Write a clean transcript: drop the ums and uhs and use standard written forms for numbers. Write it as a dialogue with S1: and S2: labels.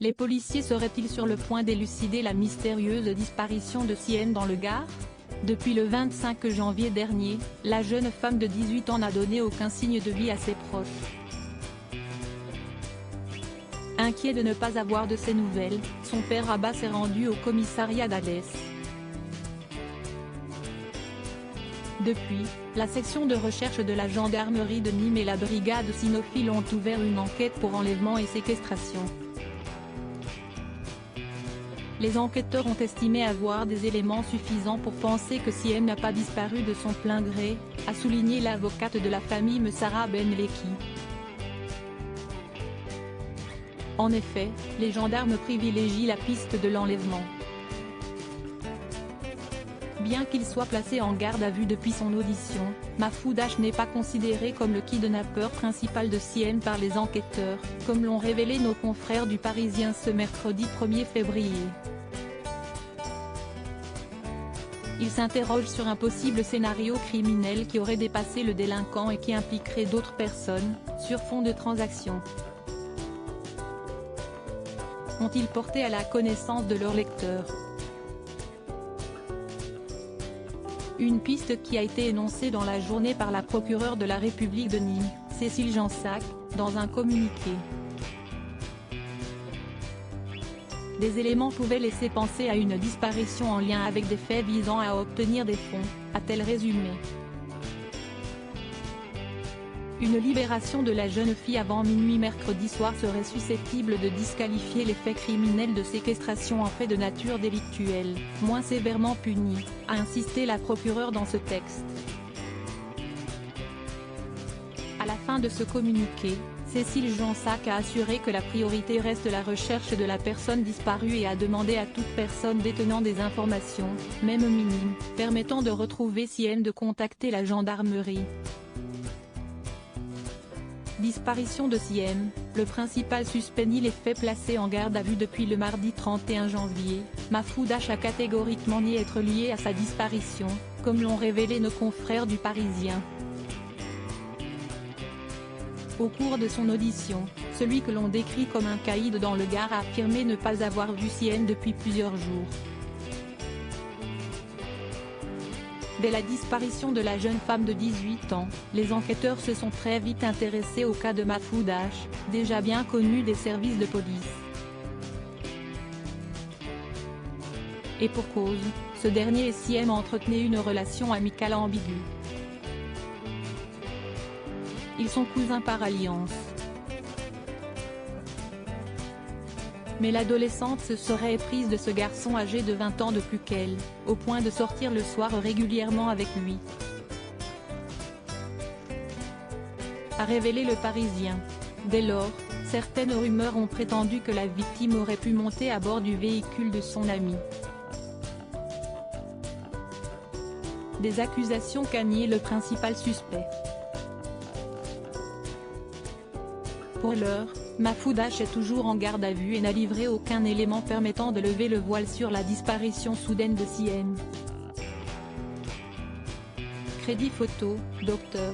S1: Les policiers seraient-ils sur le point d'élucider la mystérieuse disparition de Sienne dans le Gard? Depuis le 25 janvier dernier, la jeune femme de 18 ans n'a donné aucun signe de vie à ses proches. Inquiet de ne pas avoir de ses nouvelles, son père Abbas s'est rendu au commissariat d'Alès. Depuis, la section de recherche de la gendarmerie de Nîmes et la brigade cynophile ont ouvert une enquête pour enlèvement et séquestration. Les enquêteurs ont estimé avoir des éléments suffisants pour penser que Sienne n'a pas disparu de son plein gré, a souligné l'avocate de la famille Messara Benleki. En effet, les gendarmes privilégient la piste de l'enlèvement. Bien qu'il soit placé en garde à vue depuis son audition, Mahfoud H n'est pas considéré comme le kidnappeur principal de Sienne par les enquêteurs, comme l'ont révélé nos confrères du Parisien ce mercredi 1er février. Il s'interroge sur un possible scénario criminel qui aurait dépassé le délinquant et qui impliquerait d'autres personnes, sur fond de transactions. Ont-ils porté à la connaissance de leurs lecteurs? Une piste qui a été énoncée dans la journée par la procureure de la République de Nîmes, Cécile Jansac, dans un communiqué. Des éléments pouvaient laisser penser à une disparition en lien avec des faits visant à obtenir des fonds, a-t-elle résumé. Une libération de la jeune fille avant minuit mercredi soir serait susceptible de disqualifier les faits criminels de séquestration en fait de nature délictuelle, moins sévèrement punis, a insisté la procureure dans ce texte. À la fin de ce communiqué, Cécile Jansac a assuré que la priorité reste la recherche de la personne disparue et a demandé à toute personne détenant des informations, même minimes, permettant de retrouver Sienne de contacter la gendarmerie. Disparition de Sienne, le principal suspect nie les faits placés en garde à vue depuis le mardi 31 janvier, Mahfoud H a catégoriquement nié être lié à sa disparition, comme l'ont révélé nos confrères du Parisien. Au cours de son audition, celui que l'on décrit comme un caïd dans le Gard a affirmé ne pas avoir vu Sienne depuis plusieurs jours. Dès la disparition de la jeune femme de 18 ans, les enquêteurs se sont très vite intéressés au cas de Mahfoud H, déjà bien connu des services de police. Et pour cause, ce dernier et Sienne entretenaient une relation amicale ambiguë. Ils sont cousins par alliance. Mais l'adolescente se serait éprise de ce garçon âgé de 20 ans de plus qu'elle, au point de sortir le soir régulièrement avec lui. A révélé le Parisien. Dès lors, certaines rumeurs ont prétendu que la victime aurait pu monter à bord du véhicule de son ami. Des accusations qu'a nié le principal suspect. Pour l'heure, Mahfoud H est toujours en garde à vue et n'a livré aucun élément permettant de lever le voile sur la disparition soudaine de Sienne. Crédit photo, Dr.